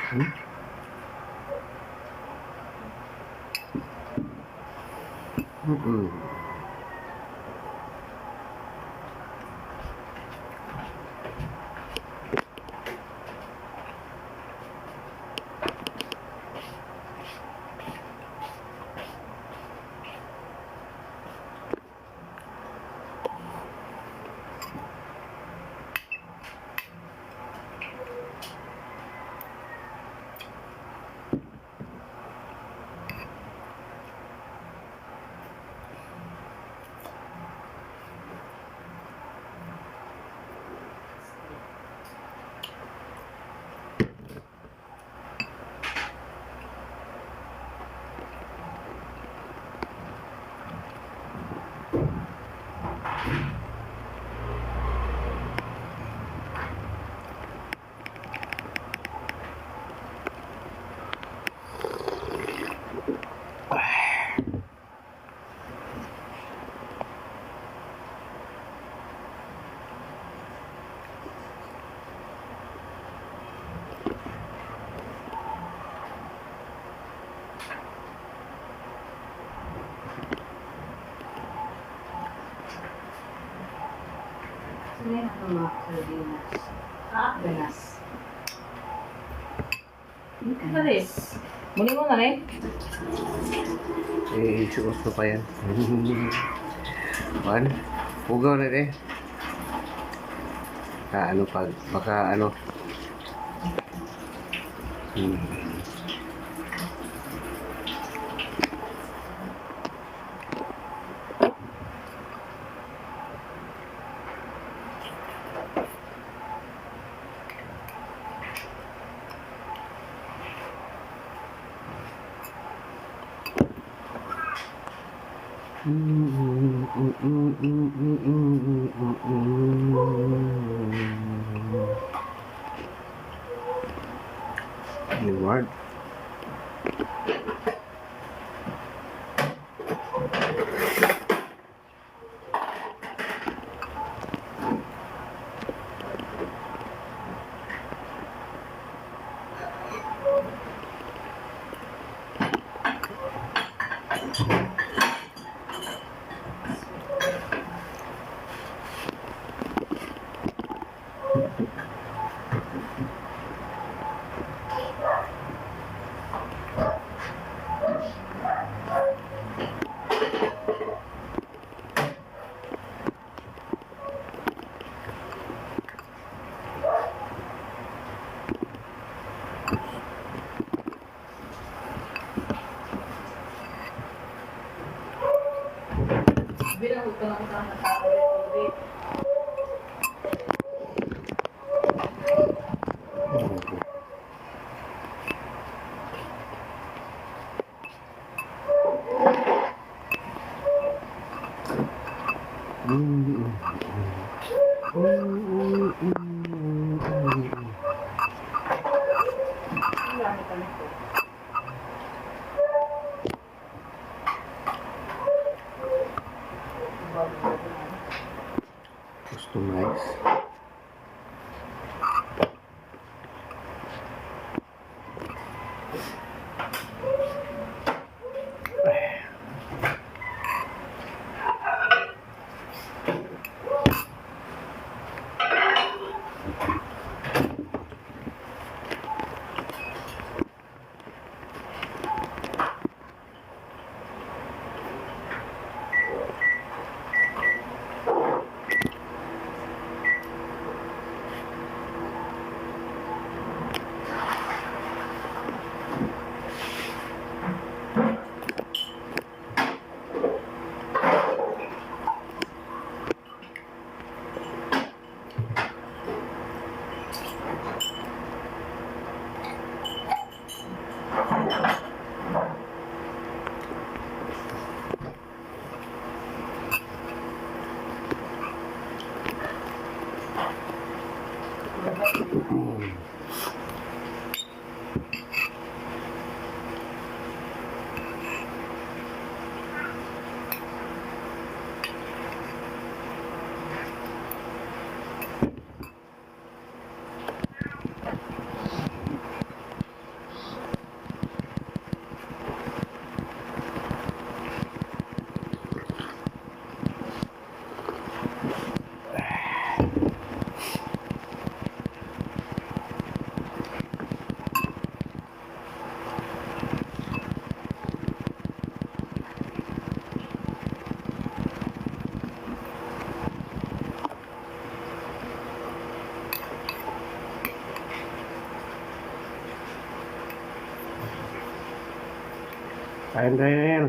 Hmm? Mm-mm. Sino yung mga sardinas? Ganas. Dali. Muli mo na rin. Isuot ko pa yan. Juan, hugaw na rin. Ano pag, baka ano. Reward. Bilang huwag ka lang sa nakakawin. Customize. Kain tayo na yan.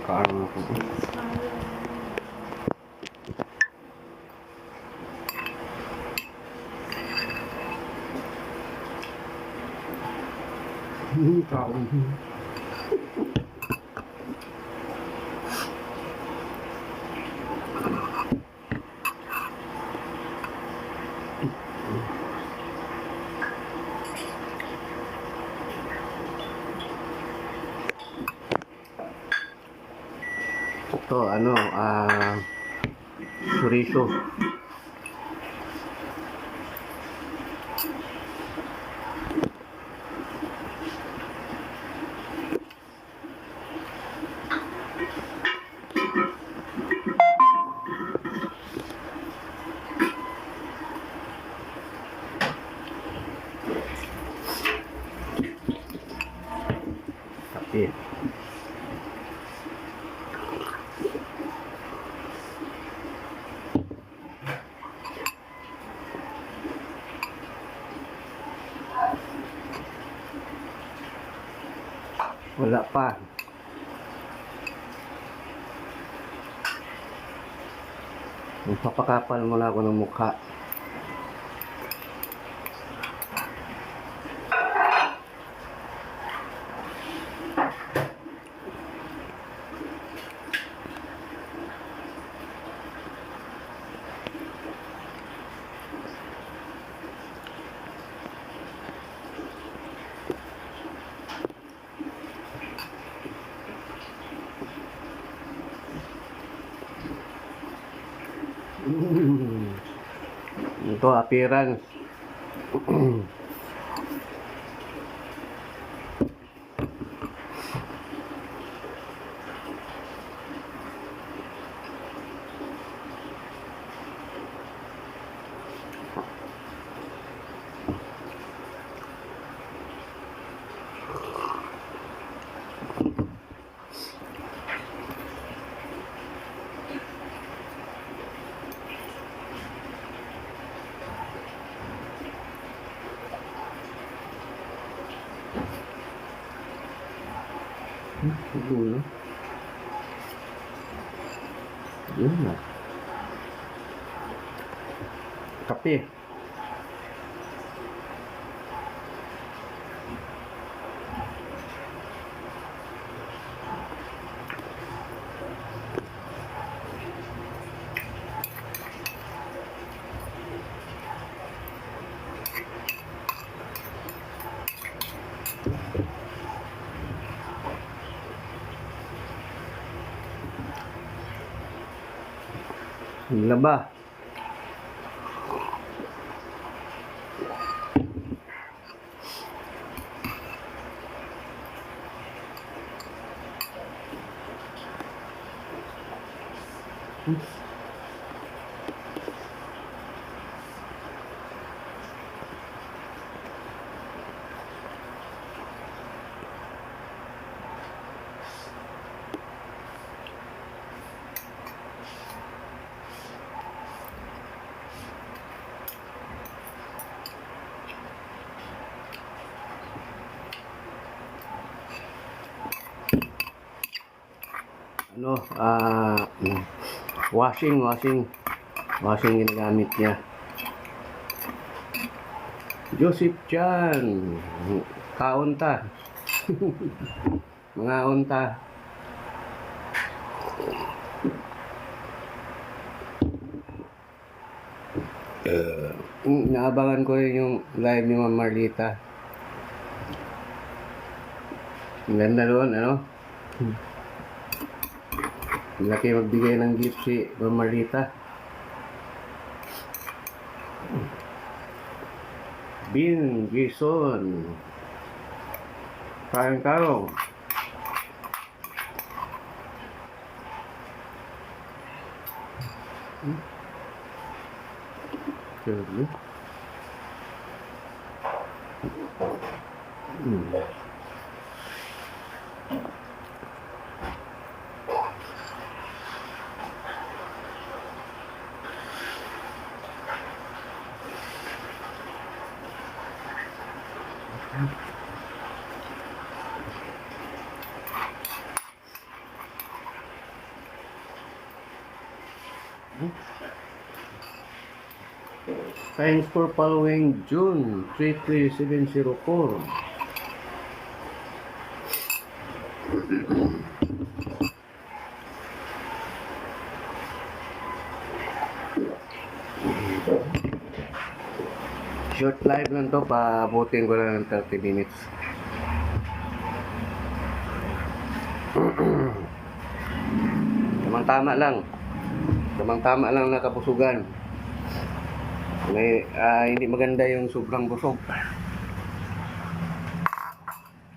Kain ako. Kain. Ito, ano, chorizo. Kape. Wala pa. Magpapakapal muna ako ng mukha. Ito, appearance. Gulo. Yun na. Kape. Laba. Ano, washing ginagamit niya. Joseph Chan, kaunta. Mga unta. Naabangan ko rin yung live ni Ma'am Marlita. Ang ganda doon, ano? Laki magbigay ng gift si Ma'am Marlita. Bin Jason. Kain karong. Sure. Thanks for following June 33704. Short live lang to, paabutin ko lang ng 30 minutes. Tamang-tama lang. Tamang-tama lang na kabusugan. Hindi maganda yung sobrang busog.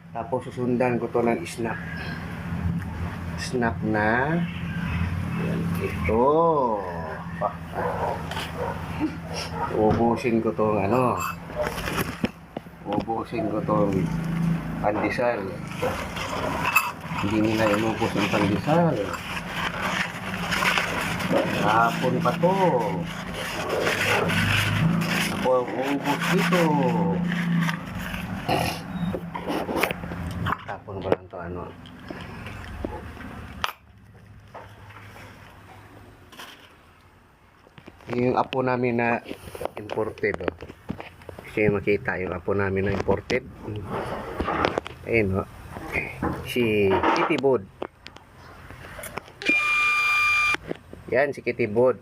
Tapos susundan ko to ng snap. Snap na. Yan, ito. Ubusin ko tong ano. Ubusin ko tong pandesal. Hindi nila inubos ang pandesal. Hapon pa to. Ako ang ubos dito. Tapon ko lang to ano. Yung apo namin na imported, oh. Kasi makita yung apo namin na imported. Ayun, oh. Si Kitty Bod. Yan, si Kitty Bod.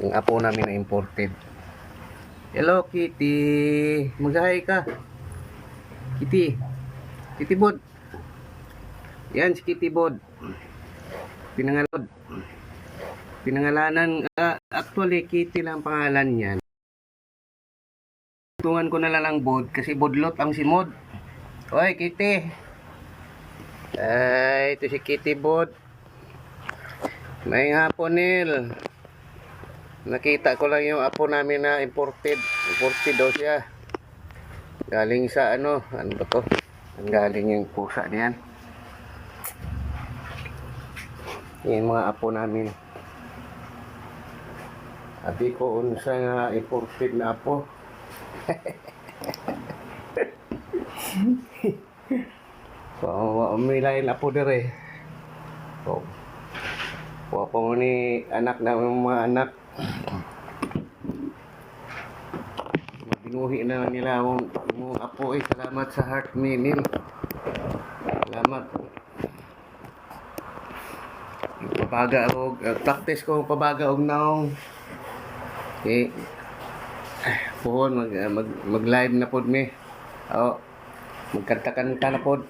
Yung apo namin na imported. Hello, Kitty. Mag-hi ka. Kitty. Kitty Bod. Yan, si Kitty Bod. Pinangalanan, actually, Kitty lang pangalan niyan. Tungan ko na lang Bod kasi Bodlot ang si Mod. Oy, Kitty. Ay, ito si Kitty Bod. May hapon, Nil. Nakita ko lang yung apo namin na imported. Imported daw siya. Galing sa ano ba to? Ang galing yung pusa niyan. Yung mga apo namin. Abi ko unsa nga imported na apo. So, may lain apo dire. So, wa pa mo ni anak na mga anak. Binuhi na nila ang apo. Salamat sa heart meal. Salamat. Pabaga og practice ko pabaga og naong. Okay. Pohon mag-live na pod mi. Magkanta-kanta na pod.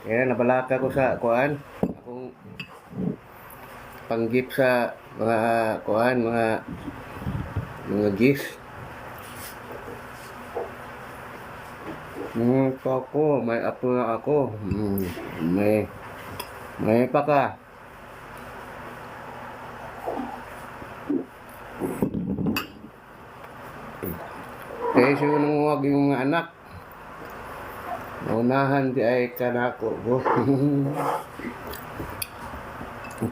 Kaya nabalaka ko sa kuan. Akong panggip sa mga kuan, mga gifts. Ako, may apo na ako. May pa ka. Kaya siya nang huwag yung mga anak. Naunahan di ay kanako.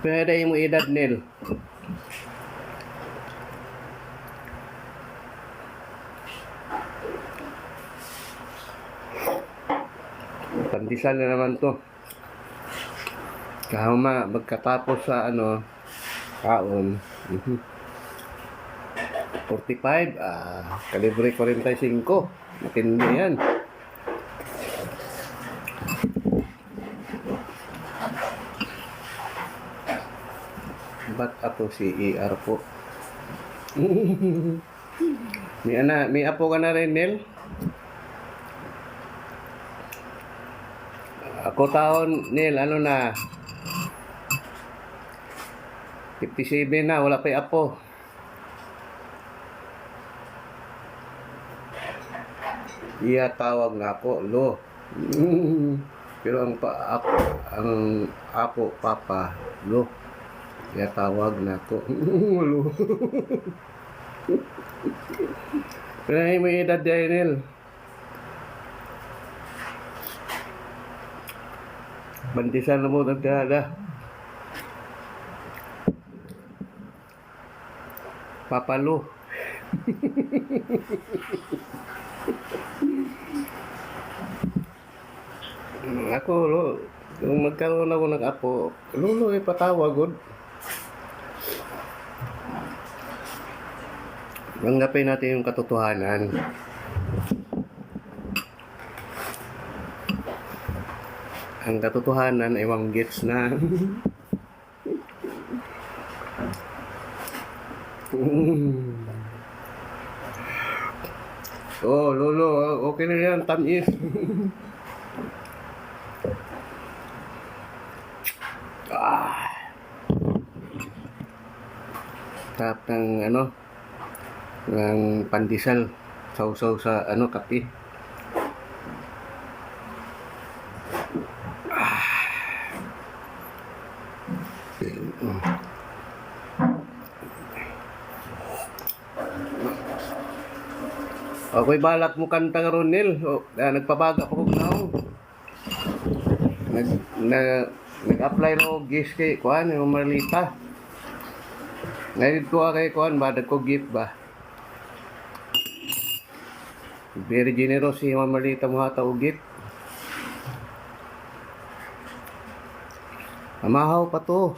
Pwede yung edad nil. Pandesal na naman to. Kahama, magkatapos sa ano, kaon. 45, kalibre 45. Matindi yan. Ba't ako si ER po? May apo ka na rin, Nel? Ako taon, Nel, ano na? 57 na, wala pa yung apo. Iya tawag na ako, lo. Pero ang apo, papa, lo. Iya tawag na ako, lo. Pero may edad dahil, Nel. Bantisan na mo nagdada. Papalo. Ako, lo, kung magkaroon ako ng apo, lolo, ipatawag, God. Tanggapin natin yung katotohanan. Ang katotohanan ay gets na. Oh, lolo, okay na yan, tamis. Sarap ng ng pandesal, sausaw sa kape. Ako'y balak mo kanta karon Nil. Nagpabaga pa kong naong. Nag-apply ro gis kay kuan yung Marlita. Ngayon ko kay kuan ba ko gift ba. Very generous si Marlita mo hata og gift. Pamahaw pa to.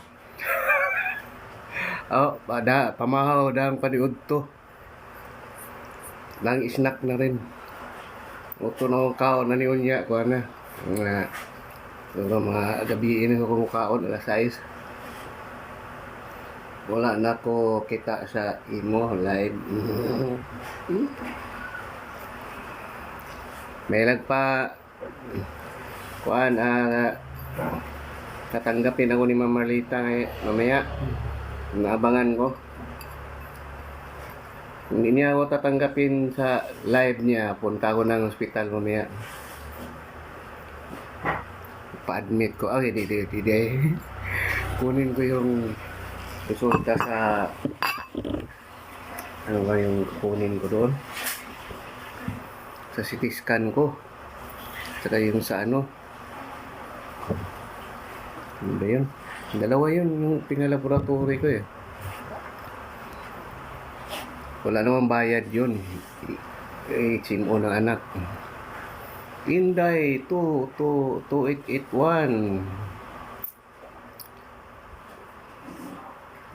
Pamahaw dang paniud to. Lang snack na rin. Uto na akong kaon na niyon niya. Kuha na. Mga gabiin ko kumukaon. Alas 6. Wala na ko kita sa imo live. May nagpa kuan tatanggapin ako ni Mama Marlita mamaya. Naabangan ko. Hindi niya ako tatanggapin sa live niya. Punta ako ng hospital mamaya. Pa-admit ko. Di. Kunin ko yung resulta sa ano ba yung kunin ko doon? Sa CT scan ko. Saka yung sa ano ba yun? Dalawa yun yung pinalaboratory ko eh. Wala namang bayad yun. Simo ng anak. Inday 2881.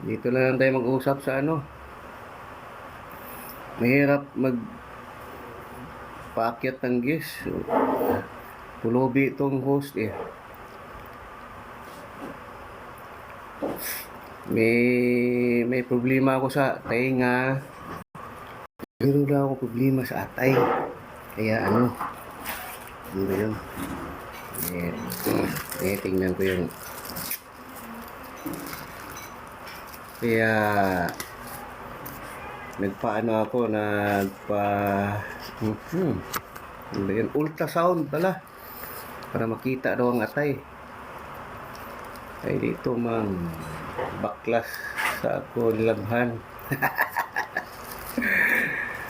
Dito na lang tayo mag-usap sa ano. Mahirap paakyat ng gis. Pulubi itong host eh. May problema ako sa tainga. Meron na ako problema sa atay. Kaya ano ba yun? Tingnan ko yung kaya nagpaano ako ano ba yun? Ultrasound pala para makita daw ang atay. Ay dito mang baklas sa ako nilabhan.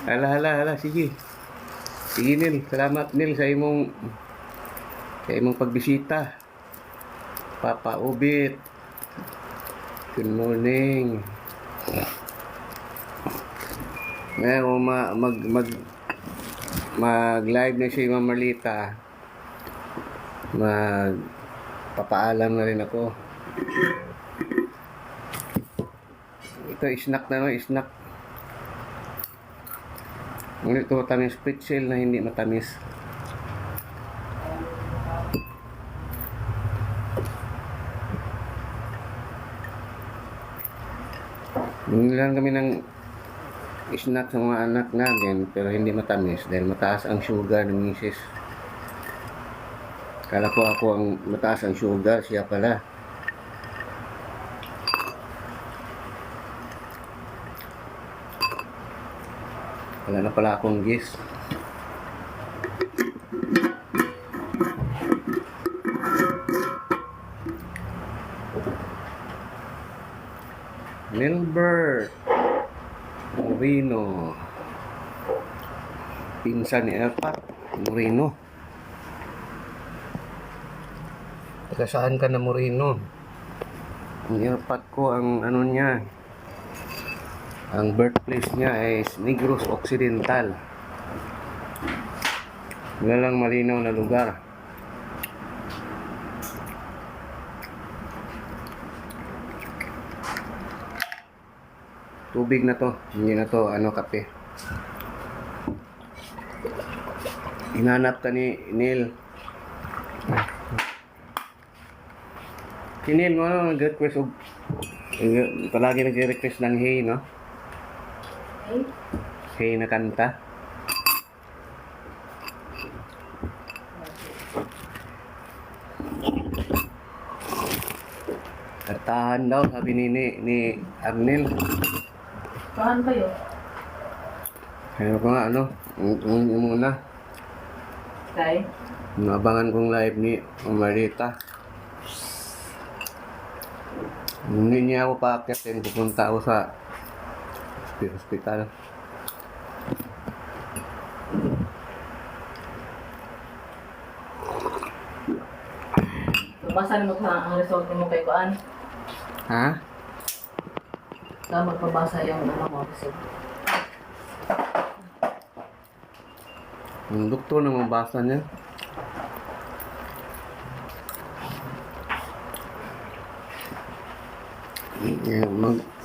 Hala, sige. Sige Nil, salamat Nil sa imong pagbisita. Papa Ubit. Good morning. Ngayon mag-live na si Mama Marlita. Papaalam na rin ako. Ito snack na snack. Ngunit ito matamis pretzel na hindi matamis. Binilan kami ng snack sa mga anak namin pero hindi matamis dahil mataas ang sugar ng misis. Kala ko ako ang mataas ang sugar, siya pala. Wala na pala akong gis. Nilbert Moreno, pinsan ni Elpat Moreno. Taga saan ka na Moreno? Ang Elpat ko ang ano niya, ang birthplace niya is Negros Occidental. Walang malinaw na lugar. Tubig na to, hindi na to kape. Hinanap ka ni Neil. Si Neil mo, nag-request og palagi nag-request ng Hey, no? Okay? Hey na kanta. Katahan daw, sabi ni Arnel. Saan kayo? Kaya ko nga, ano, yung muna. Kay? Nabangan kong live ni Marita. Hindi niya ako paakyatin, pupunta ako sa hospital. Basta na ang result mo kay Kuan. Ha? Saan magpabasa yung ano mo result? Yung doktor na mabasa niya.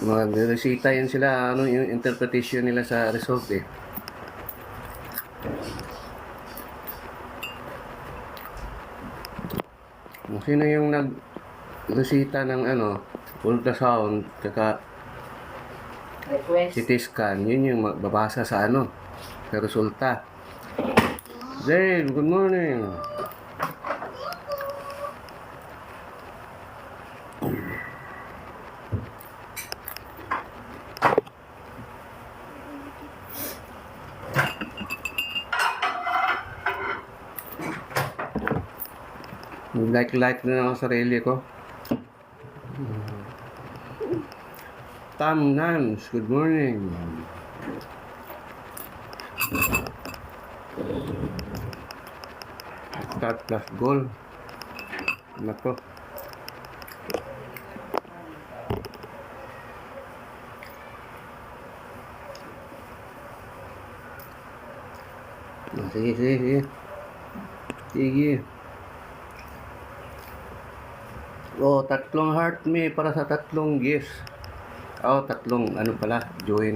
Mag-resita yan sila, ano yung interpretation nila sa result eh. Sino yung nag-resita ng ano, ultrasound, kaka Request. CT scan, yun yung babasa sa ano, sa resulta. Zane, good morning. Like na lang ang sarili ko. Tam Nans, good morning. Start plus goal. Nako. Sige. Sige. Oh, tatlong heart me para sa tatlong gifts. Oh, tatlong ano pala, join.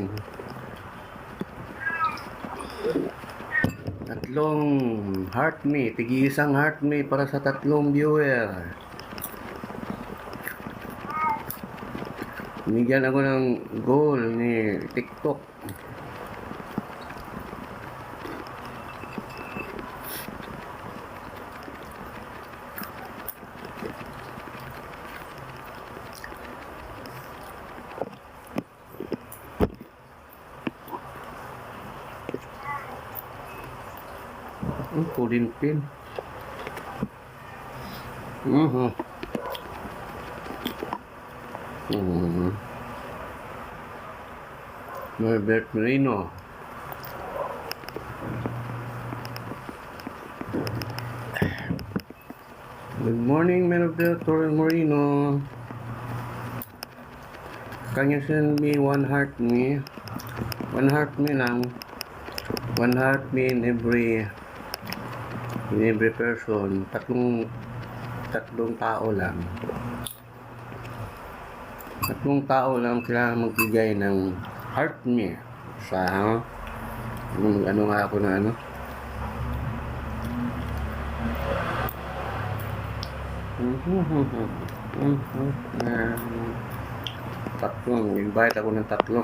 Tatlong heart me, tig-isang heart me para sa tatlong viewer. Binigyan ako ng goal ni TikTok. Pudin pin. Norbert Merino. Good morning, Norbert Merino. Can you send me one heart me? One heart me lang. One heart me in every person. Tatlong tao lang. Tatlong tao lang sila magbigay ng heart me sa ano nga ako na ano. Tatlong, invite ako ng tatlo.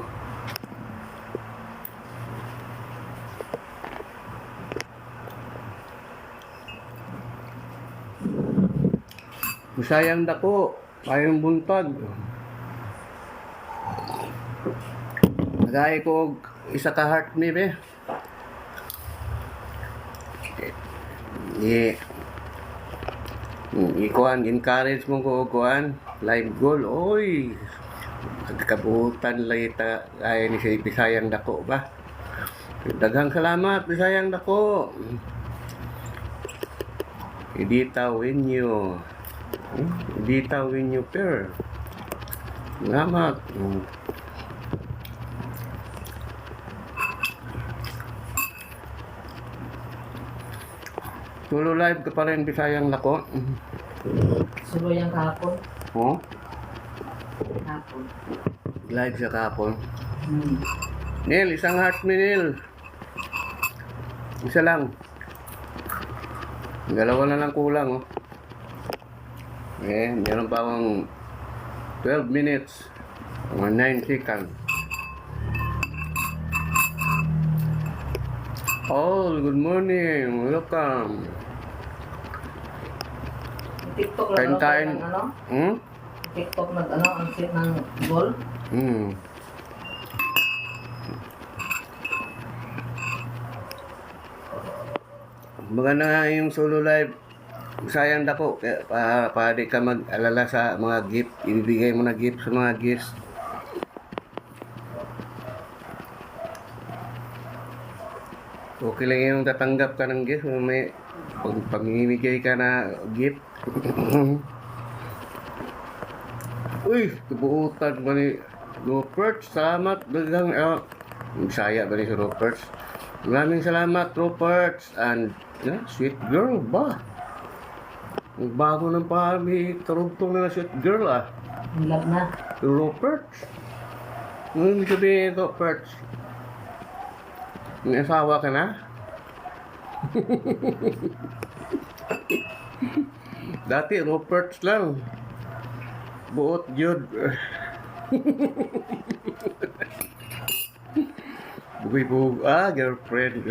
Masayang dako, kayong buntag. Nagay ko isa ka heart me be. Ikuan, encourage mo ko kuan, live goal. Oy, kabutan lang ita ay ni si Bisayang dako ba. Daghang salamat Bisayang dako. Idita Winyo. Idita Winyo per. Salamat. Solo live ka pa rin Bisayang dako. Sulo yung kahapon. Oh? Kahapon. Live siya kahapon. Neil, isang heart me Neil. Isa lang. Dalawa na lang kulang, oh. Eh, meron pa akong 12 minutes. Mga 9 seconds. All, good morning. Welcome. TikTok lang Kain-kain. ng ano? Hmm? TikTok nag-ano, ang sit ng goal. Hmm. Maganda nga yung solo live. Sayang dako. Kaya para di ka mag-alala sa mga gift. Ibibigay mo na gift sa mga gifts. Okay lang yung tatanggap ka ng gift. May pamimigay ka na gift. Uy, kabuutan ba ni Rupert? Salamat. Dagang, Bisaya ba ni si Rupert? Maraming salamat, Rupert. And, sweet girl ba? Ang bago ng pami, tarugtong na sweet girl, ah. Love na. Rupert? Ano yung sabihin, Rupert? May asawa ka na? Dati, Rupert lang. Buot yun. Bugay-bug. Girlfriend.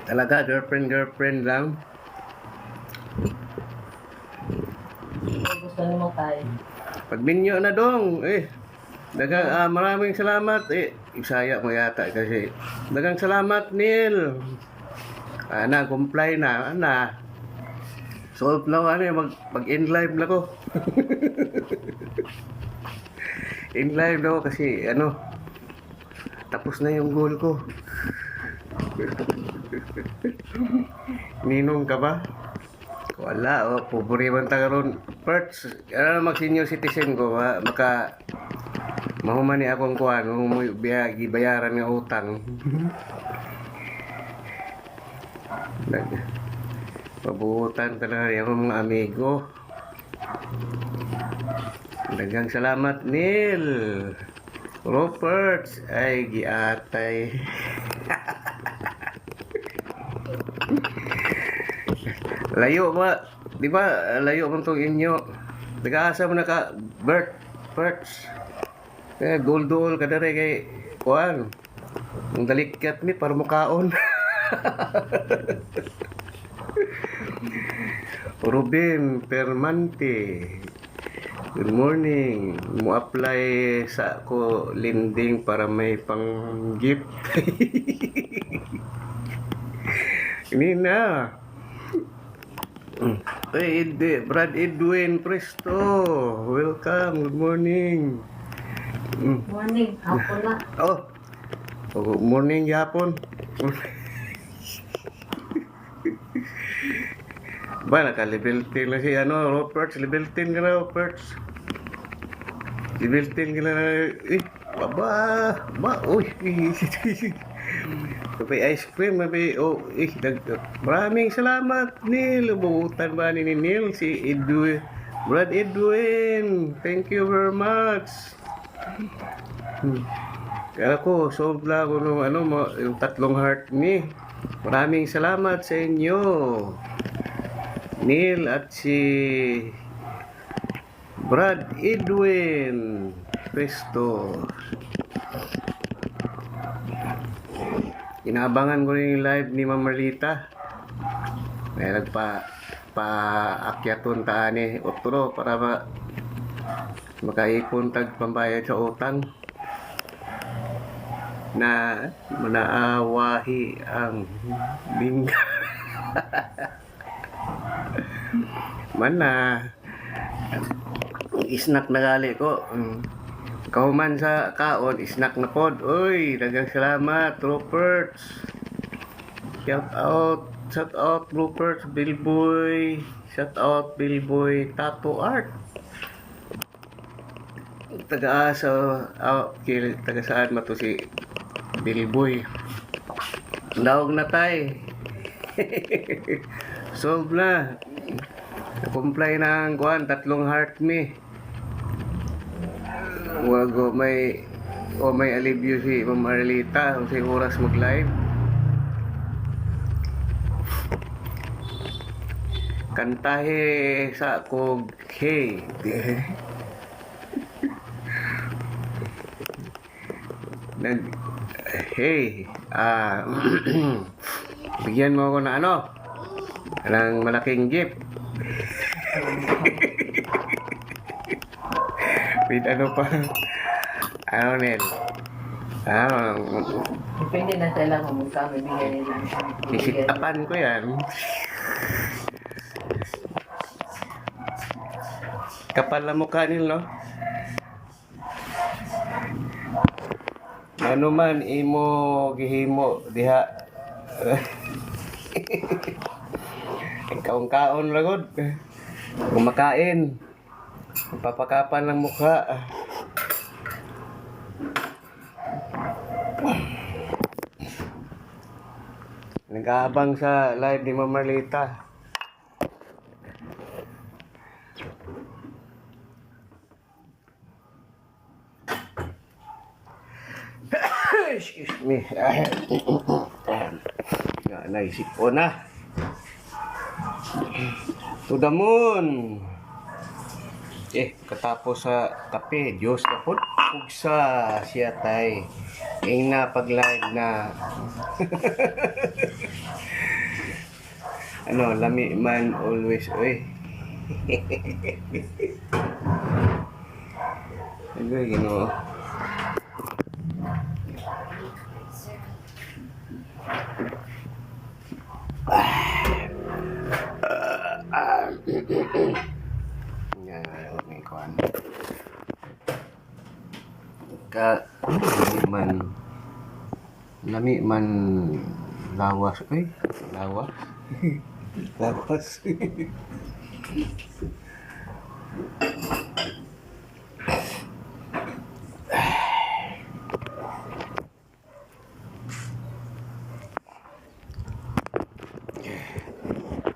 Talaga, girlfriend lang. Gusto niyo mo tayo. Pagminyo na dong. Maraming salamat. Isaya mo yata kasi. Dagang salamat, Neil. Comply na. Solve na mag-in live na ko. In live na ko kasi tapos na yung goal ko. Ninong ka ba? Wala, pobre man ta karon. First, mag-senior citizen ko, mahumani akong kuhan, bayaran ng utang. Pabuhutan talaga yung mga amigo. Dagang salamat, Neil. Rupert, ay giatay. Layo ba? Di ba? Layo man itong inyo. Nag-aasa mo na ka, Bert. Gold-dool ka na rin kay kuhan. Ang dalikat ni, para mukaon. Ruben Permante, good morning. Mo apply sa ko lending para may pang gift. Ini na. Brad Edwin Presto, welcome. Good morning. Morning, hapon na. Good morning yapon. Ba, naka-level 10 na si Rupert. Level 10 ka na, Rupert. Level 10 ka na. Uy. May ice cream, maraming salamat, Neil. Buhutan ba ni Neil? Si Edwin. Brad Edwin. Thank you very much. Kaya ko, solve lang ako yung 3 heart ni. Maraming salamat sa inyo. Neil at si Brad Edwin Presto. Inaabangan ko rin yung live ni Ma'am Marlita. May nagpa-akyaton taan otro para makaipon tag pambayad sa utang na manaawahi ang bingga. Isnak na gali ko. Kauman sa kaon, isnak na pod. Uy, dagang salamat, Rupert. Shout out, Rupert, Billboy. Shout out, Billboy, Tattoo Art. Taga saan mato si Billboy. Dawag na tay. Solve na. Comply na ang 3 heart me. May alivio si Ma'am Marlita sa oras mag-live. Kantahe sa kog hey. Nag hey, bigyan mo ako na ano, ng malaking gift. With ano pa? Ano Nel? Depende na sila kung magkano bigyan nila. Isitapan ko yan. Kapal na mukha nila, no? Ano man imo gihimo diha. Kaon-kaon lagod. Kumakain. Papakapan ng mukha. Nag-aabang sa live ni Mama Marlita. Excuse me. Naisip ko na. To the moon. Katapos sa kape, Diyos na po. Pugsa siya tay. Yung napag-live na. Ano, lami man always. Uy. Ano yun, o? May kuhan. Lami man lawas. Uy, lawas. Lawas.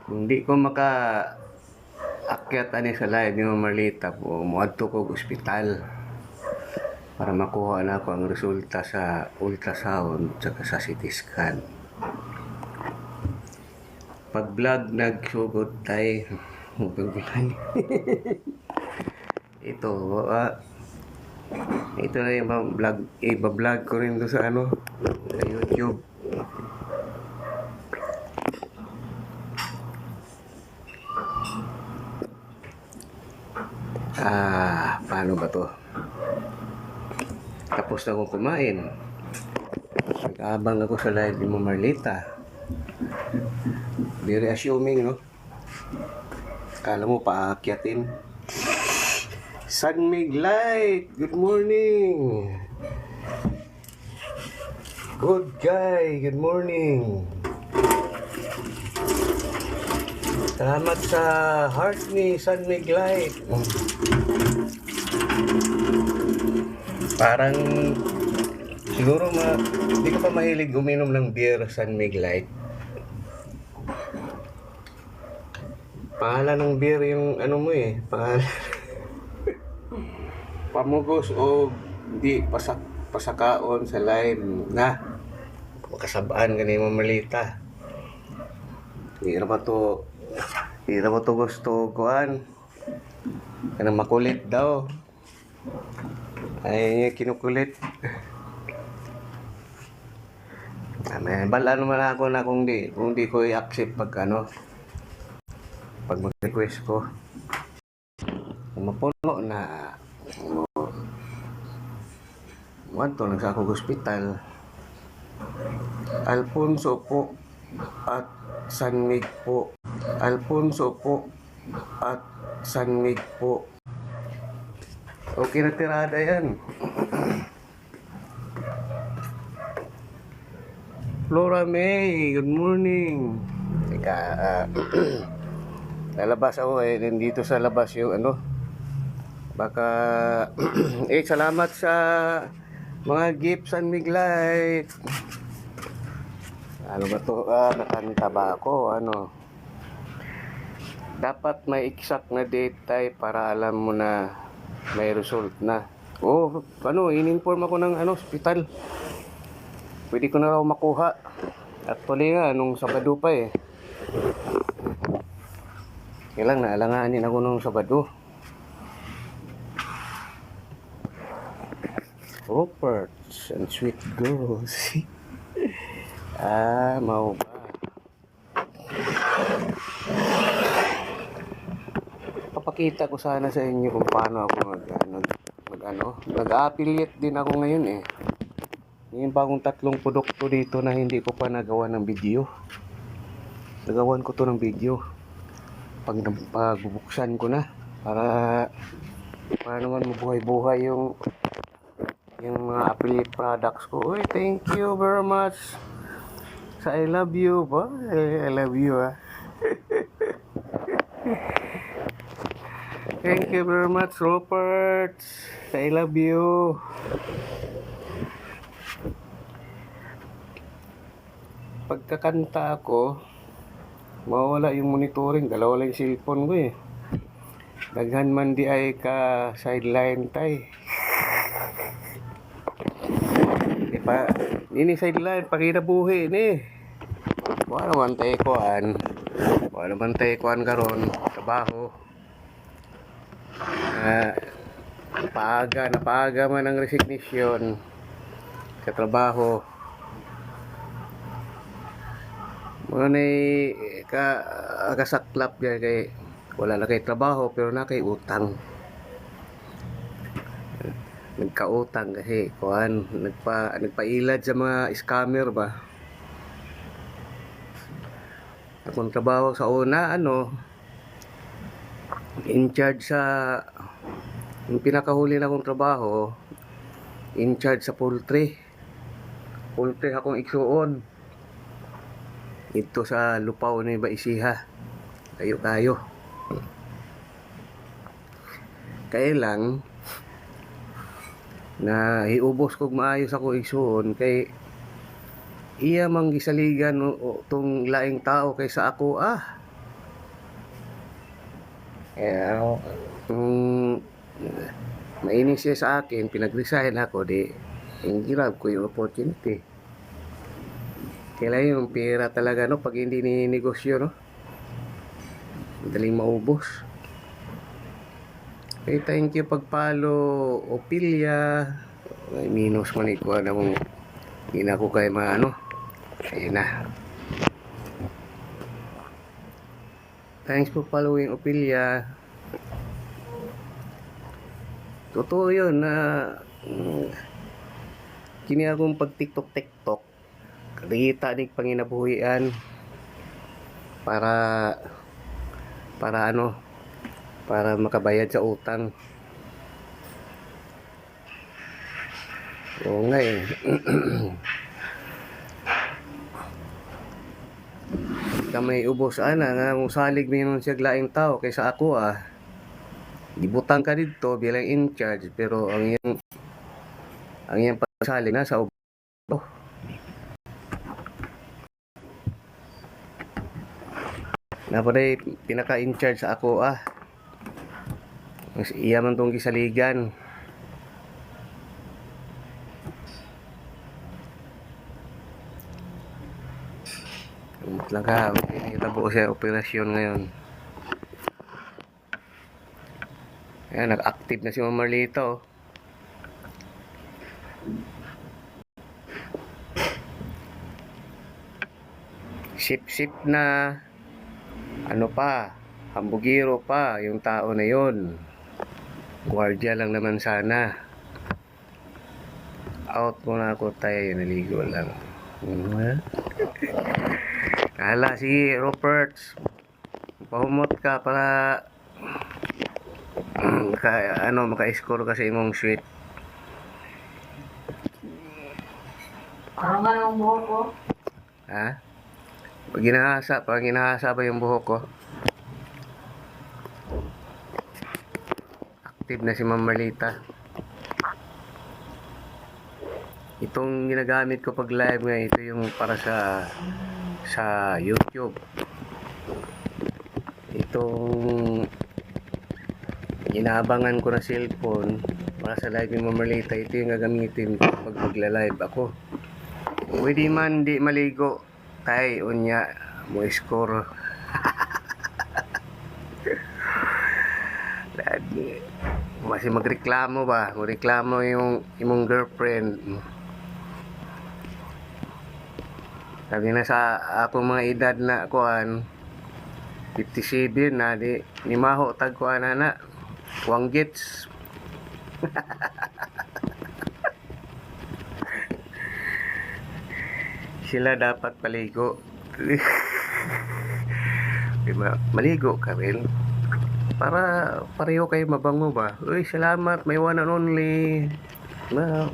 Kung di ko akyat ani sa live ni Mama Marlita po, muadto ko ospital para makuha na ako ang resulta sa ultrasound at sa CT scan. Pag vlog nagsugod tayo. Ito na yung vlog, iba-vlog ko rin doon sa ano, sa YouTube. Paano ba to? Tapos na akong kumain. Nag-aabang ako sa live ni Mama Marlita. Very assuming, no? Kala mo paakyatin. Sunmig Light, good morning. Good guy, good morning. Salamat sa heart ni Sunmig Light. Parang siguro hindi ka pa mahilig uminom ng beer, Sunmig Light. Pangalan ng beer yung ano mo pangalan. Pamugos o di pasakaon sa live na makasabaan gani Mama Marlita. Hindi na ba to gusto kuan? Kanang makulit daw. Ay niya kinukulit. May balaan naman ako na kung di ko i-accept pag mag-request ko. Mapuno na wanto lang sa akong hospital. Alfonso po at Sanmig po. Alfonso po at Sanmig po. Okay na tirada yan. Flora May, good morning. Teka, lalabas ako nandito sa labas yung baka salamat sa mga gifts and miglight. Ano ba to? Nakanta ba ako? Dapat may exact na date tayo para alam mo na may result na. In-inform ako ng hospital. Pwede ko na raw makuha. Actually nga, nung Sabado pa Kailang naalanganin ako nung Sabado. Roperts and sweet girls. Mau ba? Papakita ko sana sa inyo kung paano ako nag-affiliate din ako ngayon eh. Ngayon pa akong 3 produkto dito na hindi ko pa nagawa ng video. Nagawan ko to ng video. Pagbubuksan ko na para naman mabuhay-buhay yung mga affiliate products ko. Uy, thank you very much. I love you, ba? I love you, ah. Thank you very much, Robert. I love you. Pagkakanta ako, mawala yung monitoring. Dalawa lang yung cellphone ko eh. Daghan man di ay ka sideline tay. Ini sideline pakinabuhi ni. Wala naman tayo kuan karon trabaho. Napaaga man ang resignation sa trabaho. Muna kasaklap dyan kay wala na kay trabaho pero na kay utang. Nagkautang kasi kuan nagpailad sa mga scammer ba. Akong trabaho sa una in charge sa yung pinakahuli na akong trabaho, in charge sa poultry akong igsuon ito sa lupaw ni Baisiha kayo kailang na iubos kog maayos ako igsuon kay iya mang gisaligan tong laing tao kaysa ako mainis siya sa akin, pinag-resign ako di grab ko yung opportunity. Kailan yung pera talaga pag hindi ninegosyo madaling maubos. Okay, thank you pagpalo Opilya. May minus man ikuha na mong hindi ko kay ayun na. Thanks for following Opilya. Totoo yun na kini akong pag TikTok kita ni panginabuhian para makabayad sa utang. Oo nga eh. Kamay ubos nga musalig mingon siya laing tao kaysa ako Gibutang ka dito bilang in charge pero ang iyang pagsalig na sa ubo. Napaday pinaka in charge sa ako Mas iya man tong gisaligan. Kamot lang ka, nakita siya operasyon ngayon. Ayan, nag-active na si Ma'am Marlita Sip-sip na hambugiro pa yung tao na yon. Guardia lang naman sana. Out muna ako tayo, naligo lang. Kala si Roberts, pahumot ka para maka-score kasi imong sweet. Parang nga ang buhok ko. Pag ginahasa ba yung buhok ko? Active na si Ma'am Marlita. Itong ginagamit ko pag live nga, ito yung para sa YouTube. Itong inaabangan ko na cellphone para sa live ni Ma'am Marlita, ito yung gagamitin ko pag magla-live ako. Pwede man di maligo tay unya mo score. Kasi magreklamo ba? Magreklamo yung imong girlfriend. Sabi na sa ako mga edad na kuan 57 na di ni maho tag kuan na wang gets. Sila dapat paligo. Diba? Maligo ka rin. Para pareho kayo mabango ba? Uy, salamat, may one and only. Na,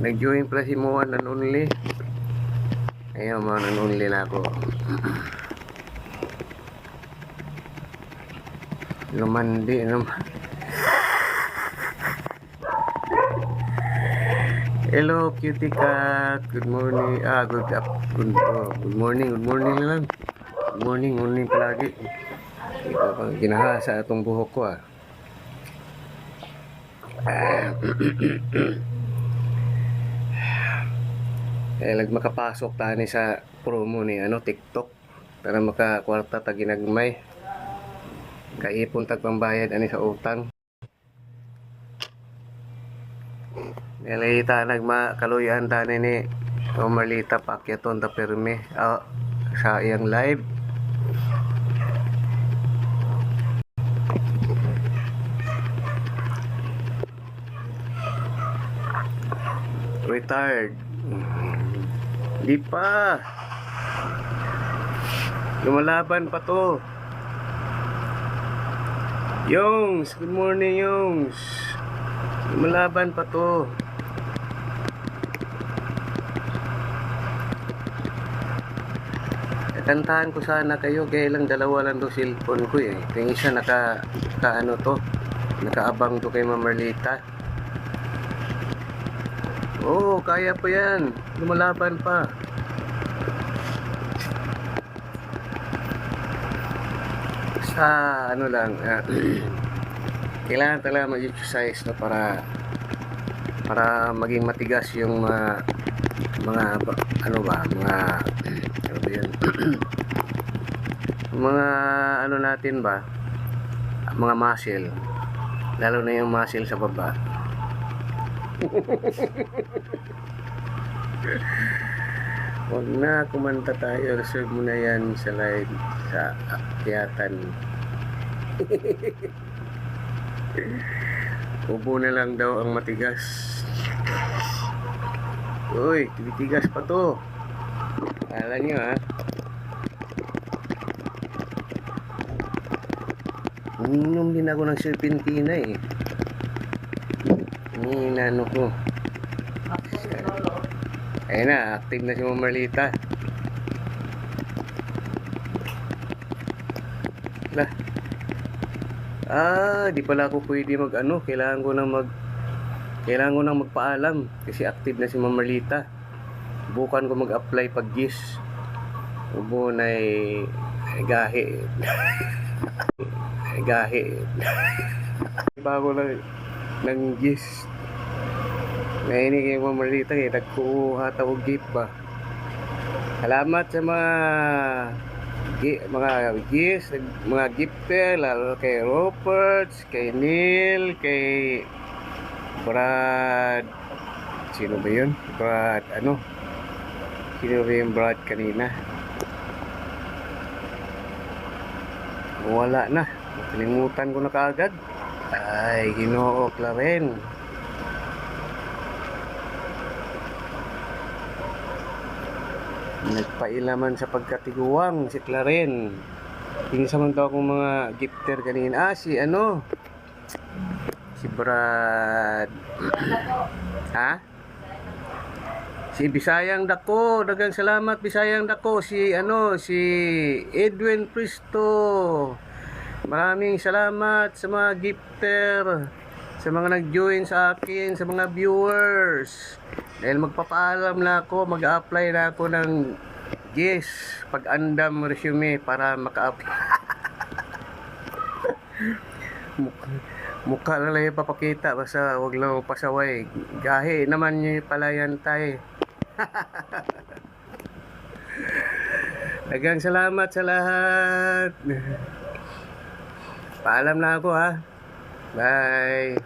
nag-join pala si mo one and only. Ayun, one and only na ako. Lumandi, Hello, cutie cat. Good morning. Good morning na lang. Good morning palagi. Ito pang ginahasa itong buhok ko Kaya makapasok tani sa promo ni TikTok para makakwarta ta ginagmay. Kaipon tag pambayad ani sa utang. Nalita nagmakaluyan tani ni Marlita Pacquiaton ta perme sa iyang live. Retired. Di pa. Lumalaban pa to. Yongs, good morning Yongs. Lumalaban pa to. Kantahan ko sana kayo, kaya lang dalawa lang to cellphone ko eh. Yung isa nakaabang to kay Ma'am Marlita. Oo, kaya pa yan. Lumalaban pa. Sa kailangan talaga mag-exercise no, para maging matigas yung mga natin ba, mga muscle, lalo na yung muscle sa baba. Wag na, kumanta tayo. Reserve mo na yan sa live sa akyatan. Ubo na lang daw ang matigas. Uy, titigas pa to. Kala nyo Uminom din ako ng serpentina eh. Inano ko. Ayun na, active na si Ma'am Marlita. Di pala ako pwede kailangan ko nang magpaalam kasi active na si Ma'am Marlita. Bukan ko mag-apply pag GIS. Ubo na gahe. Gahe. Bago lang ng GIS. Ngayon kay Ma'am Marlita kaya nagkuha tawag gift ba. Salamat sa mga GIS, mga gifter, lalo kay Roberts, kay Neil, kay Brad. Sino ba yun? Brad, Sino ba yung Brad kanina? Wala na. Kalimutan ko na kaagad. Ay, Ginoo Claren. Nagpailaman sa pagkatiguang si Claren. Pinsa man daw akong mga gifter kanina. Si Brad. Si Bisayang Dako. Dagang salamat Bisayang Dako. Si Edwin Pristo. Maraming salamat sa mga gifter, sa mga nag-join sa akin, sa mga viewers. Dahil magpapaalam na ako, mag-apply na ako ng GIS, pag-andam resume para maka-apply. Mukha na lang yung papakita, basta wag lang pasaway. Gahe naman yung palayan tayo. Dagang salamat sa lahat. Paalam na ako ha. Bye.